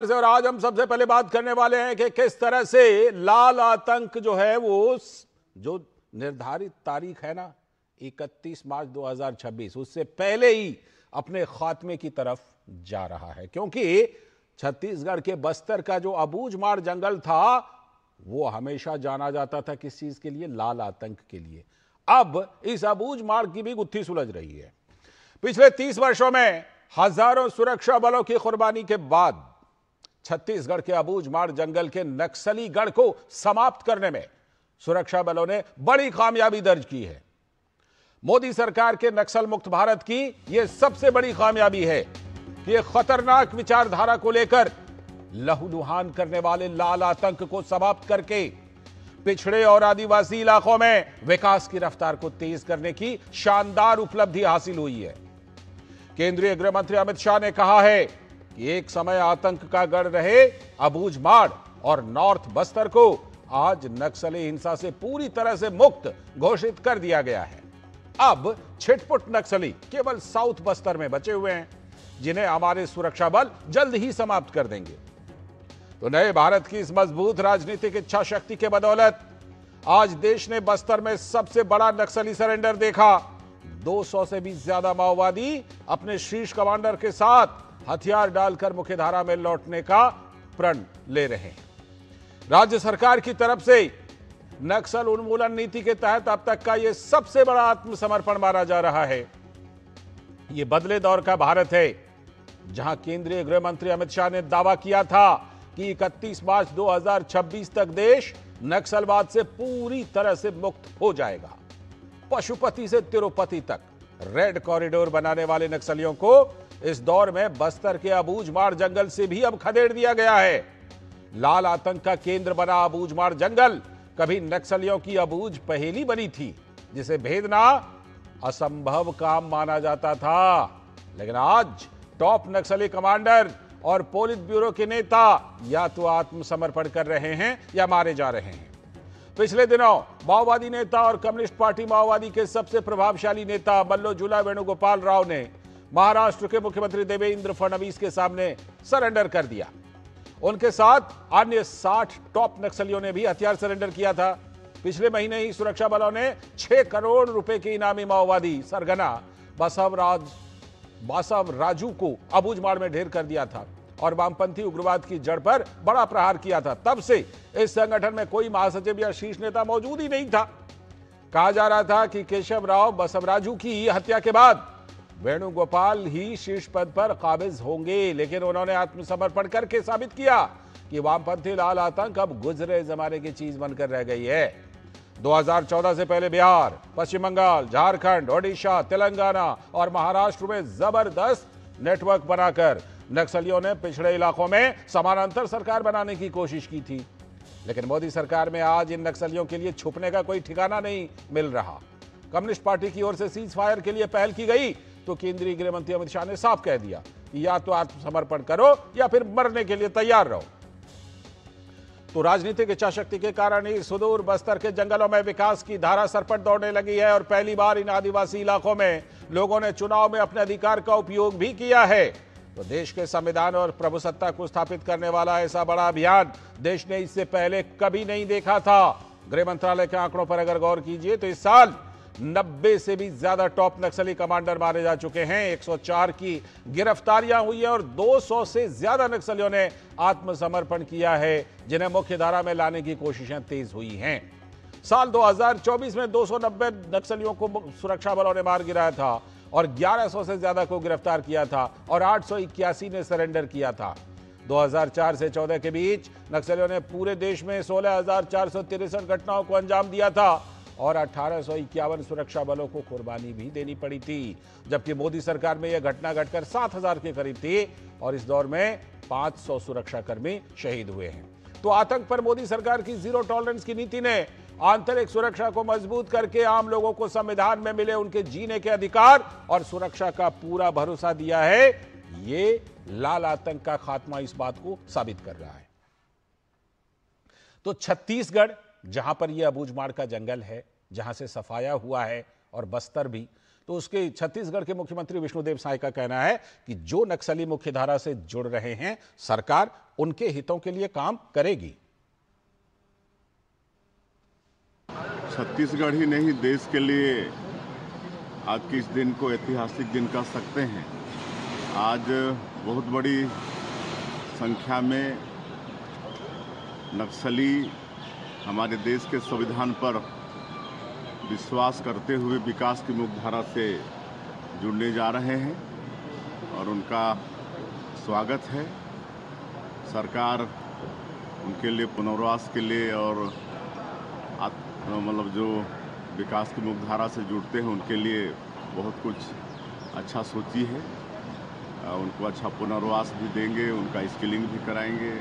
और आज हम सबसे पहले बात करने वाले हैं कि किस तरह से लाल आतंक जो है वो जो निर्धारित तारीख है ना 31 मार्च 2026 उससे पहले ही अपने खात्मे की तरफ जा रहा है, क्योंकि छत्तीसगढ़ के बस्तर का जो अबूझमाड़ जंगल था वो हमेशा जाना जाता था किस चीज के लिए? लाल आतंक के लिए। अब इस अबूझमाड़ की भी गुत्थी सुलझ रही है। पिछले 30 वर्षों में हजारों सुरक्षा बलों की कुर्बानी के बाद छत्तीसगढ़ के अबूझमाड़ जंगल के नक्सली गढ़ को समाप्त करने में सुरक्षा बलों ने बड़ी कामयाबी दर्ज की है। मोदी सरकार के नक्सल मुक्त भारत की यह सबसे बड़ी कामयाबी है कि एक खतरनाक विचारधारा को लेकर लहूलुहान करने वाले लाल आतंक को समाप्त करके पिछड़े और आदिवासी इलाकों में विकास की रफ्तार को तेज करने की शानदार उपलब्धि हासिल हुई है। केंद्रीय गृह मंत्री अमित शाह ने कहा है कि एक समय आतंक का गढ़ रहे अबूझमाड़ और नॉर्थ बस्तर को आज नक्सली हिंसा से पूरी तरह से मुक्त घोषित कर दिया गया है। अब छिटपुट नक्सली केवल साउथ बस्तर में बचे हुए हैं, जिन्हें हमारे सुरक्षा बल जल्द ही समाप्त कर देंगे। तो नए भारत की इस मजबूत राजनीतिक इच्छा शक्ति के बदौलत आज देश ने बस्तर में सबसे बड़ा नक्सली सरेंडर देखा। 200 से भी ज्यादा माओवादी अपने शीर्ष कमांडर के साथ हथियार डालकर मुख्यधारा में लौटने का प्रण ले रहे हैं। राज्य सरकार की तरफ से नक्सल उन्मूलन नीति के तहत अब तक का यह सबसे बड़ा आत्मसमर्पण माना जा रहा है। यह बदले दौर का भारत है, जहां केंद्रीय गृह मंत्री अमित शाह ने दावा किया था कि 31 मार्च 2026 तक देश नक्सलवाद से पूरी तरह से मुक्त हो जाएगा। पशुपति से तिरुपति तक रेड कॉरिडोर बनाने वाले नक्सलियों को इस दौर में बस्तर के अबूझमाड़ जंगल से भी अब खदेड़ दिया गया है। लाल आतंक का केंद्र बना अबूझमाड़ जंगल कभी नक्सलियों की अबूझ पहेली बनी थी, जिसे भेदना असंभव काम माना जाता था। लेकिन आज टॉप नक्सली कमांडर और पोलित ब्यूरो के नेता या तो आत्मसमर्पण कर रहे हैं या मारे जा रहे हैं। पिछले दिनों माओवादी नेता और कम्युनिस्ट पार्टी माओवादी के सबसे प्रभावशाली नेता मल्लोजुला वेणुगोपाल राव ने महाराष्ट्र के मुख्यमंत्री देवेंद्र फडणवीस के सामने सरेंडर कर दिया। उनके साथ अन्य 60 टॉप नक्सलियों ने भी हथियार सरेंडर किया था। पिछले महीने ही सुरक्षा बलों ने 6 करोड़ रुपए के इनामी माओवादी सरगना बासव राजू को अबूझमाड़ में ढेर कर दिया था और वामपंथी उग्रवाद की जड़ पर बड़ा प्रहार किया था। तब से इस संगठन में कोई महासचिव या शीर्ष नेता मौजूद ही नहीं था। कहा जा रहा था कि केशवराव बसवराजू की हत्या के बाद वेणुगोपाल ही शीर्ष पद पर काबिज होंगे, लेकिन उन्होंने आत्मसमर्पण करके साबित किया कि वामपंथी लाल आतंक अब गुजरे जमाने की चीज बनकर रह गई है। 2014 से पहले बिहार, पश्चिम बंगाल, झारखंड, ओडिशा, तेलंगाना और महाराष्ट्र में जबरदस्त नेटवर्क बनाकर नक्सलियों ने पिछड़े इलाकों में समानांतर सरकार बनाने की कोशिश की थी। लेकिन मोदी सरकार में आज इन नक्सलियों के लिए छुपने का कोई ठिकाना नहीं मिल रहा। कम्युनिस्ट पार्टी की ओर से सीज फायर के लिए पहल की गई तो केंद्रीय गृह मंत्री अमित शाह ने साफ कह दिया कि या तो आत्मसमर्पण करो या फिर मरने के लिए तैयार रहो। तो राजनीतिक इच्छाशक्ति के कारण ही सुदूर बस्तर के जंगलों में विकास की धारा सरपट दौड़ने लगी है और पहली बार इन आदिवासी इलाकों में लोगों ने चुनाव में अपने अधिकार का उपयोग भी किया है। तो देश के संविधान और प्रभुसत्ता को स्थापित करने वाला ऐसा बड़ा अभियान देश ने इससे पहले कभी नहीं देखा था। गृह मंत्रालय के आंकड़ों पर अगर गौर कीजिए तो इस साल 90 से भी ज्यादा टॉप नक्सली कमांडर मारे जा चुके हैं, 104 की गिरफ्तारियां हुई है और 200 से ज्यादा नक्सलियों ने आत्मसमर्पण किया है, जिन्हें मुख्यधारा में लाने की कोशिशें तेज हुई हैं। साल 2024 में 290 नक्सलियों को सुरक्षा बलों ने मार गिराया था और 1100 से ज्यादा को गिरफ्तार किया था और 881 ने सरेंडर किया था। 2004 से 14 के बीच नक्सलियों ने पूरे देश में 16,463 घटनाओं को अंजाम दिया था और 1851 सुरक्षा बलों को कुर्बानी भी देनी पड़ी थी, जबकि मोदी सरकार में यह घटना घटकर 7,000 के करीब थी और इस दौर में 500 सुरक्षाकर्मी शहीद हुए हैं। तो आतंक पर मोदी सरकार की जीरो टॉलरेंस की नीति ने आंतरिक सुरक्षा को मजबूत करके आम लोगों को संविधान में मिले उनके जीने के अधिकार और सुरक्षा का पूरा भरोसा दिया है। ये लाल आतंक का खात्मा इस बात को साबित कर रहा है। तो छत्तीसगढ़, जहां पर यह अबूझमाड़ का जंगल है, जहां से सफाया हुआ है, और बस्तर भी, तो उसके छत्तीसगढ़ के मुख्यमंत्री विष्णुदेव साय का कहना है कि जो नक्सली मुख्यधारा से जुड़ रहे हैं, सरकार उनके हितों के लिए काम करेगी। छत्तीसगढ़ ही नहीं, देश के लिए आज के इस दिन को ऐतिहासिक दिन कह सकते हैं। आज बहुत बड़ी संख्या में नक्सली हमारे देश के संविधान पर विश्वास करते हुए विकास की मुख्यधारा से जुड़ने जा रहे हैं और उनका स्वागत है। सरकार उनके लिए पुनर्वास के लिए और मतलब जो विकास की मुख्यधारा से जुड़ते हैं उनके लिए बहुत कुछ अच्छा सोची है। उनको अच्छा पुनर्वास भी देंगे, उनका स्किलिंग भी कराएंगे,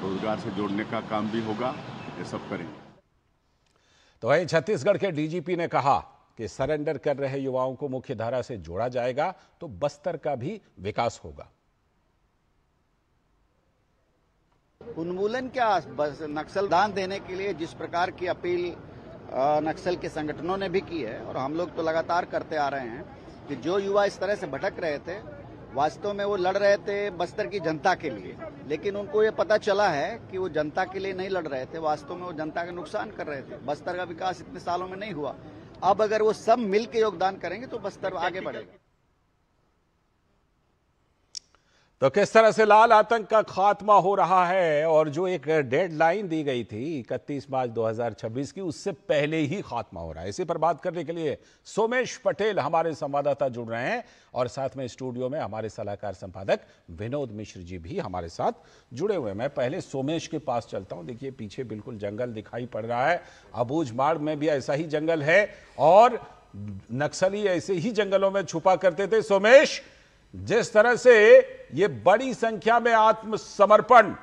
रोजगार से जोड़ने का काम भी होगा, ये सब करेंगे। तो वहीं छत्तीसगढ़ के डीजीपी ने कहा कि सरेंडर कर रहे युवाओं को मुख्यधारा से जोड़ा जाएगा तो बस्तर का भी विकास होगा। उन्मूलन क्या, बस नक्सल दान देने के लिए जिस प्रकार की अपील नक्सल के संगठनों ने भी की है और हम लोग तो लगातार करते आ रहे हैं कि जो युवा इस तरह से भटक रहे थे, वास्तव में वो लड़ रहे थे बस्तर की जनता के लिए, लेकिन उनको ये पता चला है कि वो जनता के लिए नहीं लड़ रहे थे, वास्तव में वो जनता का नुकसान कर रहे थे। बस्तर का विकास इतने सालों में नहीं हुआ। अब अगर वो सब मिल के योगदान करेंगे तो बस्तर आगे बढ़ेगा। तो किस तरह से लाल आतंक का खात्मा हो रहा है और जो एक डेडलाइन दी गई थी 31 मार्च 2026 की, उससे पहले ही खात्मा हो रहा है। इसी पर बात करने के लिए सोमेश पटेल हमारे संवाददाता जुड़ रहे हैं और साथ में स्टूडियो में हमारे सलाहकार संपादक विनोद मिश्र जी भी हमारे साथ जुड़े हुए हैं। मैं पहले सोमेश के पास चलता हूं। देखिए पीछे बिल्कुल जंगल दिखाई पड़ रहा है, अबूझमाड़ में भी ऐसा ही जंगल है और नक्सली ऐसे ही जंगलों में छुपा करते थे। सोमेश, जिस तरह से ये बड़ी संख्या में आत्मसमर्पण,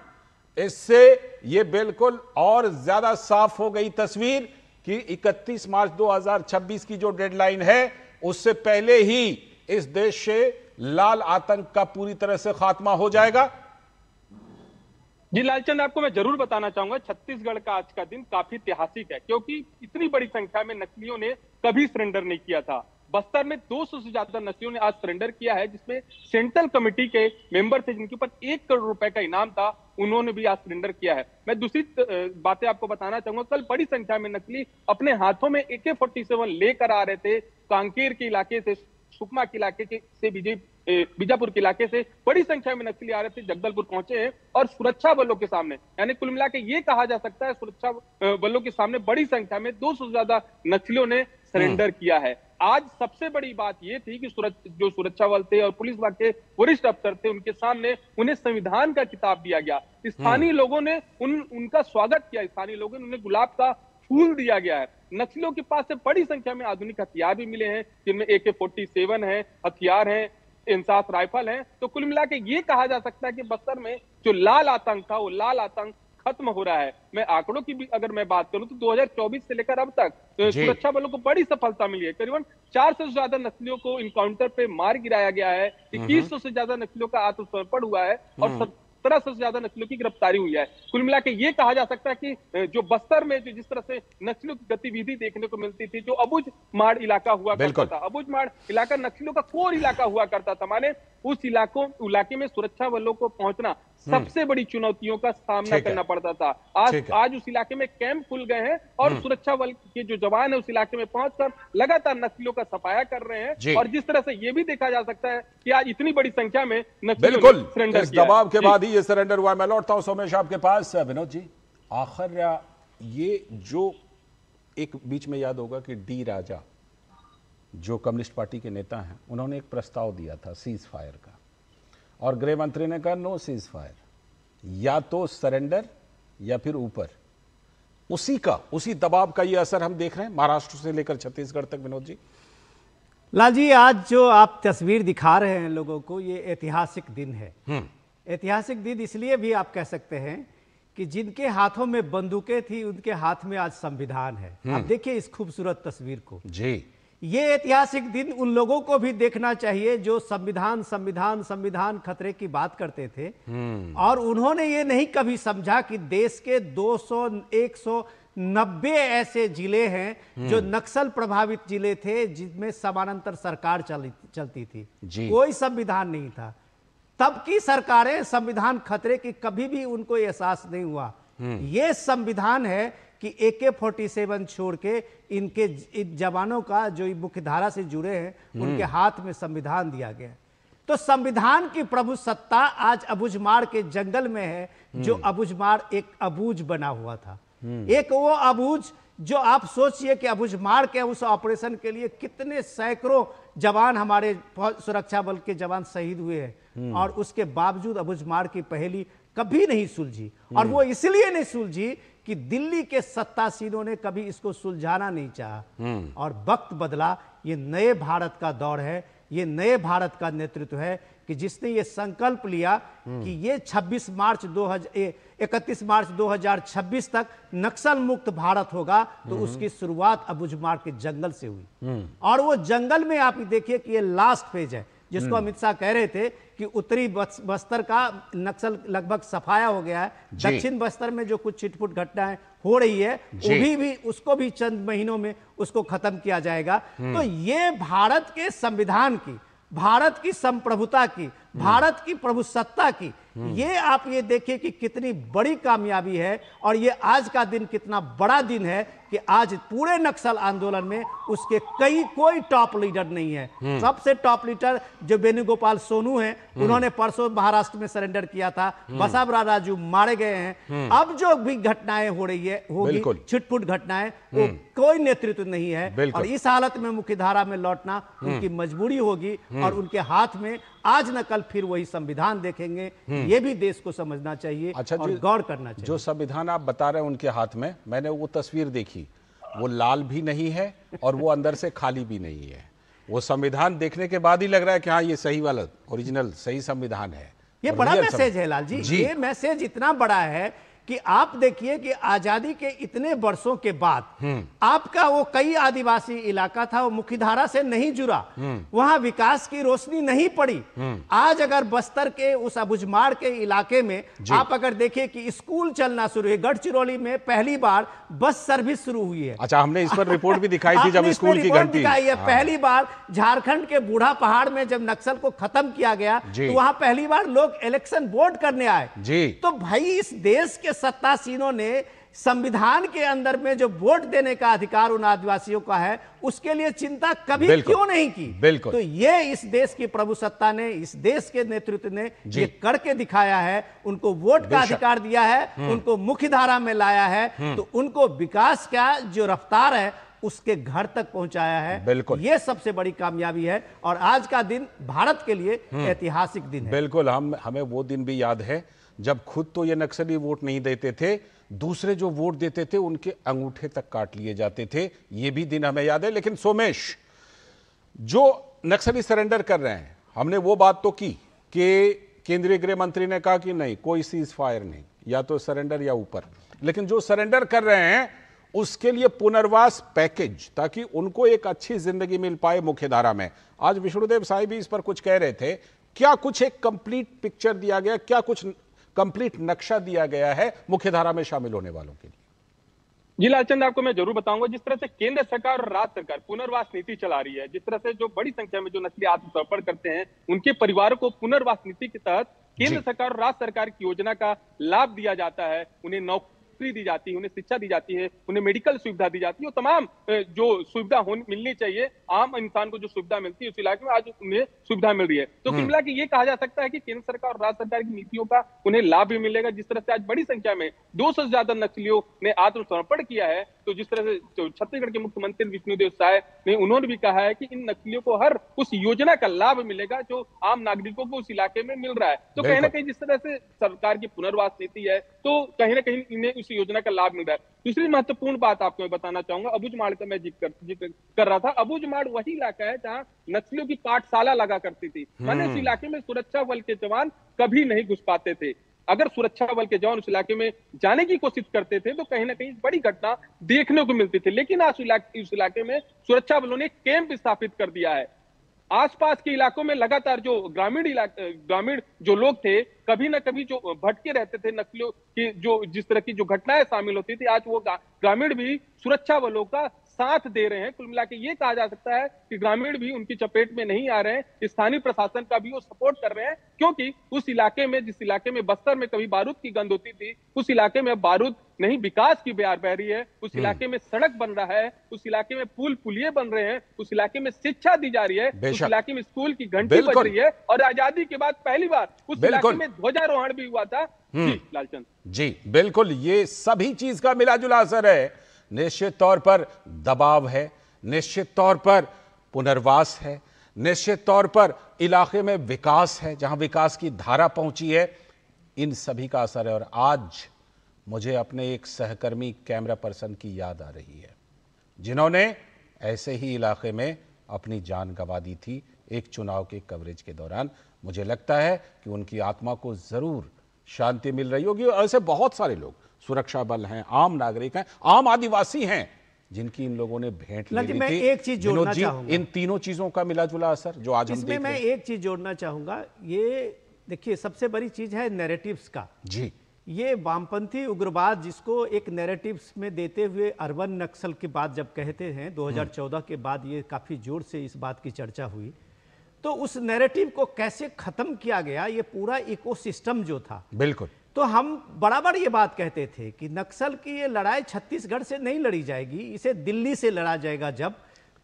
इससे ये बिल्कुल और ज्यादा साफ हो गई तस्वीर कि 31 मार्च 2026 की जो डेडलाइन है उससे पहले ही इस देश से लाल आतंक का पूरी तरह से खात्मा हो जाएगा। जी लालचंद, आपको मैं जरूर बताना चाहूंगा, छत्तीसगढ़ का आज का दिन काफी ऐतिहासिक है क्योंकि इतनी बड़ी संख्या में नक्सलियों ने कभी सरेंडर नहीं किया था। बस्तर में 200 से ज्यादा नक्सलियों ने आज सरेंडर किया है, जिसमें सेंट्रल कमेटी के मेंबर थे जिनके ऊपर 1 करोड़ रुपए का इनाम था, उन्होंने भी आज सरेंडर किया है। मैं दूसरी बातें आपको बताना चाहूंगा, कल बड़ी संख्या में नक्सली अपने हाथों में AK-47 लेकर आ रहे थे। कांकेर के इलाके से, सुकमा के इलाके से, बीजापुर के इलाके से बड़ी संख्या में नक्सली आ रहे थे, जगदलपुर पहुंचे हैं और सुरक्षा बलों के सामने, यानी कुल मिला के ये कहा जा सकता है सुरक्षा बलों के सामने बड़ी संख्या में 200 से ज्यादा नक्सलियों ने सरेंडर किया है। आज सबसे बड़ी बात यह थी कि जो सुरक्षा बल थे और पुलिस विभाग के वरिष्ठ अफसर थे, उनके सामने उन्हें संविधान का किताब दिया गया। स्थानीय लोगों ने उनका स्वागत किया, स्थानीय लोगों ने उन्हें गुलाब का फूल दिया गया है। नक्सलियों के पास से बड़ी संख्या में आधुनिक हथियार भी मिले हैं, जिनमें AK-47 है, हथियार है, इंसास राइफल है। तो कुल मिला के ये कहा जा सकता है कि बस्तर में जो लाल आतंक था वो लाल आतंक खत्म हो रहा है। मैं आंकड़ों की भी अगर मैं बात करूं तो 2024 से लेकर अब तक सुरक्षा बलों को बड़ी सफलता मिली है। करीबन 400 से ज्यादा नक्सलियों को इनकाउंटर पे मार गिराया गया है, 2100 से ज्यादा नक्सलियों का आत्मसमर्पण हुआ है और 1700 से ज्यादा नक्सलियों की गिरफ्तारी हुई है। कुल मिला के ये कहा जा सकता है कि जो बस्तर में जो जिस तरह से नक्सलियों की गतिविधि देखने को मिलती थी, जो अबूझमाड़ इलाका हुआ करता था, अबूझमाड़ इलाका नक्सलियों का कोर इलाका हुआ करता था, माने उस इलाके में सुरक्षा बलों को पहुंचना सबसे बड़ी चुनौतियों का सामना करना पड़ता था। आज उस इलाके में कैंप खुल गए हैं और सुरक्षा बल के जो जवान है उस इलाके में पहुंचकर लगातार नक्सलियों का सफाया कर रहे हैं। और जिस तरह से ये भी देखा जा सकता है कि आज इतनी बड़ी संख्या में बिल्कुल इस दबाव के बाद ही ये सरेंडर हुआ। मैं लौटता हूं सोमेश आपके पास। विनोद जी, आखिर ये जो एक बीच में याद होगा कि डी राजा जो कम्युनिस्ट पार्टी के नेता हैं, उन्होंने एक प्रस्ताव दिया था सीज फायर का और गृह मंत्री ने कहा नो सीज फायर, या तो सरेंडर या फिर ऊपर। उसी दबाव का ये असर हम देख रहे हैं महाराष्ट्र से लेकर छत्तीसगढ़ तक। विनोद जी, लाल जी, आज जो आप तस्वीर दिखा रहे हैं लोगों को, ये ऐतिहासिक दिन है। ऐतिहासिक दिन इसलिए भी आप कह सकते हैं कि जिनके हाथों में बंदूकें थी उनके हाथ में आज संविधान है। आप देखिए इस खूबसूरत तस्वीर को जी। ये ऐतिहासिक दिन उन लोगों को भी देखना चाहिए जो संविधान संविधान संविधान खतरे की बात करते थे और उन्होंने ये नहीं कभी समझा कि देश के 200, 100 90 ऐसे जिले हैं जो नक्सल प्रभावित जिले थे, जिनमें समानांतर सरकार चलती थी, कोई संविधान नहीं था। तब की सरकारें संविधान खतरे की, कभी भी उनको एहसास नहीं हुआ। ये संविधान है कि AK-47 छोड़ के इन जवानों का जो मुख्यधारा से जुड़े हैं उनके हाथ में संविधान दिया गया। तो संविधान की प्रभु सत्ता आज अबूझमाड़ के जंगल में है, जो अबूझमाड़ एक अबूझ बना हुआ था। एक वो अबूझ जो आप सोचिए कि अबूझमाड़ के उस ऑपरेशन के लिए कितने सैकड़ों जवान, हमारे सुरक्षा बल के जवान शहीद हुए हैं, और उसके बावजूद अबूझमाड़ की पहेली कभी नहीं सुलझी। और वो इसलिए नहीं सुलझी कि दिल्ली के सत्तासीनों ने कभी इसको सुलझाना नहीं चाहा। और वक्त बदला, ये नए भारत का दौर है, ये नए भारत का नेतृत्व है कि जिसने ये संकल्प लिया कि ये 31 मार्च 2026 तक नक्सल मुक्त भारत होगा। तो उसकी शुरुआत अबूझमाड़ के जंगल से हुई। और वो जंगल में आप देखिए कि ये लास्ट फेज है, जिसको अमित शाह कह रहे थे कि उत्तरी बस्तर का नक्सल लगभग सफाया हो गया है, दक्षिण बस्तर में जो कुछ छिटपुट घटनाएं हो रही है भी उसको भी चंद महीनों में उसको खत्म किया जाएगा। तो ये भारत के संविधान की, भारत की संप्रभुता की, भारत की प्रभुसत्ता की, ये आप ये देखिए कि कितनी बड़ी कामयाबी है। और ये आज का दिन कितना बड़ा दिन है कि आज पूरे नक्सल आंदोलन में उसके कोई टॉप लीडर नहीं है। सबसे टॉप लीडर जो वेणुगोपाल सोनू हैं, उन्होंने परसों महाराष्ट्र में सरेंडर किया था। बसावराव राजू मारे गए हैं। अब जो भी घटनाएं हो रही है, होगी छिटपुट घटनाएं, वो कोई नेतृत्व नहीं है। और इस हालत में मुख्यधारा में लौटना उनकी मजबूरी होगी, और उनके हाथ में आज न कल फिर वही संविधान देखेंगे। ये भी देश को समझना चाहिए और गौर करना चाहिए। जो संविधान आप बता रहे हैं उनके हाथ में, मैंने वो तस्वीर देखी, वो लाल भी नहीं है और वो अंदर से खाली भी नहीं है। वो संविधान देखने के बाद ही लग रहा है कि हाँ, ये सही वाला ओरिजिनल सही संविधान है। ये बड़ा मैसेज है लाल जी। ये मैसेज इतना बड़ा है कि आप देखिए कि आजादी के इतने वर्षों के बाद आपका वो कई आदिवासी इलाका था, वो मुख्यधारा से नहीं जुड़ा, वहां विकास की रोशनी नहीं पड़ी। आज अगर बस्तर के उस अबूझमाड़ के इलाके में आप अगर देखिए कि स्कूल चलना शुरू है, गढ़चिरौली में पहली बार बस सर्विस शुरू हुई है। अच्छा, हमने इस पर रिपोर्ट भी दिखाई थी जब स्कूल की घंटी दिखाई है। पहली बार झारखंड के बूढ़ा पहाड़ में जब नक्सल को खत्म किया गया, तो वहां पहली बार लोग इलेक्शन वोट करने आए। तो भाई, इस देश के सत्तासीनों ने संविधान के अंदर में जो वोट देने का अधिकार उन आदिवासियों का है, उसके लिए चिंता कभी क्यों नहीं की? तो ये इस देश की प्रभुसत्ता ने, इस देश के नेतृत्व ने ये करके दिखाया है। उनको वोट का अधिकार दिया है, उनको मुख्यधारा में लाया है, तो उनको विकास का जो रफ्तार है उसके घर तक पहुंचाया है। ये सबसे बड़ी कामयाबी है। और आज का दिन भारत के लिए ऐतिहासिक दिन है। बिल्कुल, हमें वो दिन भी याद है जब खुद तो ये नक्सली वोट नहीं देते थे, दूसरे जो वोट देते थे उनके अंगूठे तक काट लिए जाते थे। ये भी दिन हमें याद है। लेकिन सोमेश, जो नक्सली सरेंडर कर रहे हैं, हमने वो बात तो की कि केंद्रीय गृह मंत्री ने कहा कि नहीं, कोई सीज फायर नहीं, या तो सरेंडर या ऊपर। लेकिन जो सरेंडर कर रहे हैं उसके लिए पुनर्वास पैकेज, ताकि उनको एक अच्छी जिंदगी मिल पाए मुख्यधारा में। आज विष्णुदेव साई भी इस पर कुछ कह रहे थे। क्या कुछ एक कंप्लीट पिक्चर दिया गया, क्या कुछ कंप्लीट नक्शा दिया गया है मुख्यधारा में शामिल होने वालों के लिए? जी लालचंद, आपको मैं जरूर बताऊंगा। जिस तरह से केंद्र सरकार और राज्य सरकार पुनर्वास नीति चला रही है, जिस तरह से जो बड़ी संख्या में जो नस्ली आत्मसमर्पण करते हैं उनके परिवारों को पुनर्वास नीति के तहत केंद्र सरकार और राज्य सरकार की योजना का लाभ दिया जाता है। उन्हें नौकरी दी जाती है, उन्हें शिक्षा दी जाती है, उन्हें मेडिकल सुविधा दी जाती है, और तमाम जो सुविधा मिलनी चाहिए आम इंसान को, जो सुविधा मिलती है उस इलाके में, आज उन्हें सुविधा मिल रही है। तो कुल मिला के ये कहा जा सकता है कि केंद्र सरकार और राज्य सरकार की नीतियों का उन्हें लाभ भी मिलेगा। जिस तरह से आज बड़ी संख्या में 200 से ज्यादा नक्सलियों ने आत्मसमर्पण किया है, तो जिस तरह से छत्तीसगढ़ के मुख्यमंत्री विष्णुदेव साय ने उन्होंने भी कहा है कि इन नक्सलियों को हर उस योजना का लाभ मिलेगा जो आम नागरिकों को उस इलाके में मिल रहा है। तो कहीं ना कहीं जिस तरह से सरकार की पुनर्वास नीति है, तो कहीं ना कहीं इन्हें उस योजना का लाभ मिल रहा है। दूसरी महत्वपूर्ण बात आपको मैं बताना चाहूंगा, अबूझमाड़ का मैं जिक्र कर रहा था। अबूझमाड़ वही इलाका है जहां नक्सलियों की पाठशाला लगा करती थी। माने उस इलाके में सुरक्षा बल के जवान कभी नहीं घुस पाते थे। अगर सुरक्षा बल के जवान उस इलाके में जाने की कोशिश करते थे तो कहीं ना कहीं बड़ी घटना देखने को मिलती थी। लेकिन आज उस इलाके में सुरक्षा बलों ने कैंप स्थापित कर दिया है। आसपास के इलाकों में लगातार जो ग्रामीण जो लोग थे, कभी ना कभी जो भटके रहते थे, नक्सलियों की जो जिस तरह की जो घटनाएं शामिल होती थी, आज वो ग्रामीण भी सुरक्षा बलों का साथ दे रहे हैं। कुल मिला के ये कहा जा सकता है कि ग्रामीण भी उनकी चपेट में नहीं आ रहे हैं, स्थानीय प्रशासन का भी वो सपोर्ट कर रहे हैं, क्योंकि उस इलाके में, जिस इलाके में बस्तर में कभी बारूद की गंध होती थी, उस इलाके में बारूद नहीं विकास की बयार बह रही है। उस इलाके में सड़क बन रहा है, उस इलाके में पुल पुलिये बन रहे हैं, उस इलाके में शिक्षा दी जा रही है, उस इलाके में स्कूल की घंटी बज रही है, और आजादी के बाद पहली बार उस इलाके में ध्वजारोहण भी हुआ था। जी लालचंद जी, बिल्कुल, ये सभी चीज का मिला जुला असर है। निश्चित तौर पर दबाव है, निश्चित तौर पर पुनर्वास है, निश्चित तौर पर इलाके में विकास है, जहां विकास की धारा पहुंची है, इन सभी का असर है। और आज मुझे अपने एक सहकर्मी कैमरा पर्सन की याद आ रही है, जिन्होंने ऐसे ही इलाके में अपनी जान गंवा दी थी एक चुनाव के कवरेज के दौरान। मुझे लगता है कि उनकी आत्मा को जरूर शांति मिल रही होगी। और ऐसे बहुत सारे लोग, सुरक्षा बल हैं, आम नागरिक हैं, आम आदिवासी हैं, जिनकी इन लोगों ने भेंट ले ली थी। मैं एक चीज जोड़ना चाहूंगा, इन तीनों चीजों का मिला जुला असर जो आज हम देख रहे हैं। मैं एक चीज जोड़ना चाहूंगा, ये देखिए सबसे बड़ी चीज है नैरेटिव्स का। जी, ये वामपंथी उग्रवाद जिसको एक नैरेटिव्स में देते हुए अर्बन नक्सल की बात जब कहते हैं, 2014 के बाद ये काफी जोर से इस बात की चर्चा हुई, तो उस नैरेटिव को कैसे खत्म किया गया, ये पूरा इकोसिस्टम जो था। बिल्कुल, तो हम बराबर ये बात कहते थे कि नक्सल की ये लड़ाई छत्तीसगढ़ से नहीं लड़ी जाएगी, इसे दिल्ली से लड़ा जाएगा,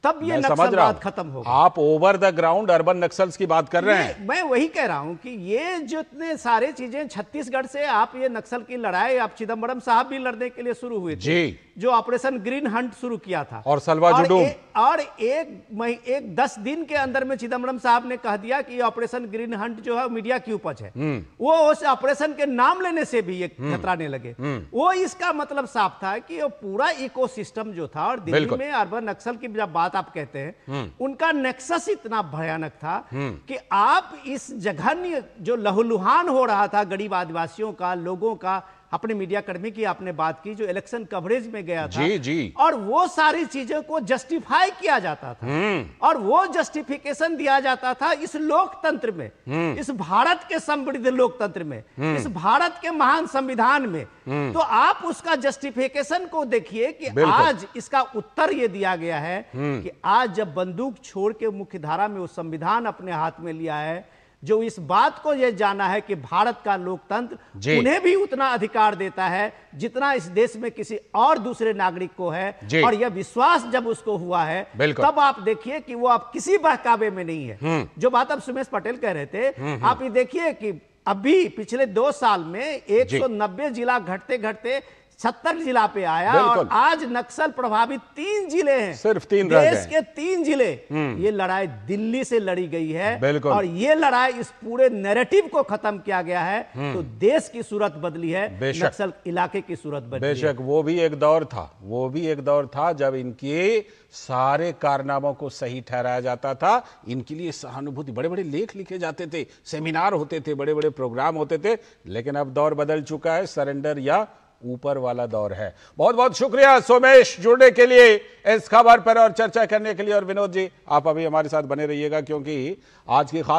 तब ये नक्सलवाद खत्म होगा। आप over the ground urban Naxals की बात कर रहे हैं। मैं वही कह रहा हूं कि ये जितने सारे चीजें छत्तीसगढ़ से, आप ये नक्सल की लड़ाई, आप चिदम्बरम साहब भी लड़ने के लिए शुरू हुए थे जी, जो ऑपरेशन ग्रीन हंट शुरू किया था, और सलवा जुडूम, और एक 10 दिन के अंदर में चिदम्बरम साहब ने कह दिया कि ऑपरेशन ग्रीन हंट जो है मीडिया की उपज है। वो उस ऑपरेशन के नाम लेने से भी ये खतराने लगे। वो इसका मतलब साफ था कि वो पूरा इकोसिस्टम जो था, और दिल्ली में अर्बन नक्सल की जब बात आप कहते हैं, उनका नेक्सस इतना भयानक था कि आप इस जघन्य जो लहूलुहान हो रहा था गरीब आदिवासियों का, लोगों का, अपने मीडिया कर्मी की आपने बात की जो इलेक्शन कवरेज में गया था, जी, जी। और वो सारी चीजों को जस्टिफाई किया जाता था, और वो जस्टिफिकेशन दिया जाता था इस लोकतंत्र में, इस भारत के समृद्ध लोकतंत्र में, इस भारत के महान संविधान में। तो आप उसका जस्टिफिकेशन को देखिए कि आज इसका उत्तर ये दिया गया है कि आज जब बंदूक छोड़ के मुख्यधारा में वो संविधान अपने हाथ में लिया है, जो इस बात को यह जाना है कि भारत का लोकतंत्र उन्हें भी उतना अधिकार देता है जितना इस देश में किसी और दूसरे नागरिक को है, और यह विश्वास जब उसको हुआ है, तब आप देखिए कि वो आप किसी बहकावे में नहीं है। जो बात अब सुमेश पटेल कह रहे थे, आप ये देखिए कि अभी पिछले 2 साल में 190 जिला घटते घटते 70 जिला पे आया, और आज नक्सल प्रभावित 3 जिले हैं, सिर्फ 3 देश के 3 जिले। ये लड़ाई दिल्ली से लड़ी गई है, और ये लड़ाई इस पूरे नैरेटिव को खत्म किया गया है, तो देश की सूरत बदली है, नक्सल इलाके की सूरत बदली है। बेशक, वो भी एक दौर था जब इनके सारे कारनामों को सही ठहराया जाता था, इनके लिए सहानुभूति, बड़े बड़े लेख लिखे जाते थे, सेमिनार होते थे, बड़े बड़े प्रोग्राम होते थे। लेकिन अब दौर बदल चुका है, सरेंडर या ऊपर वाला दौर है। बहुत बहुत शुक्रिया सोमेश जुड़ने के लिए इस खबर पर और चर्चा करने के लिए। और विनोद जी, आप अभी हमारे साथ बने रहिएगा, क्योंकि आज की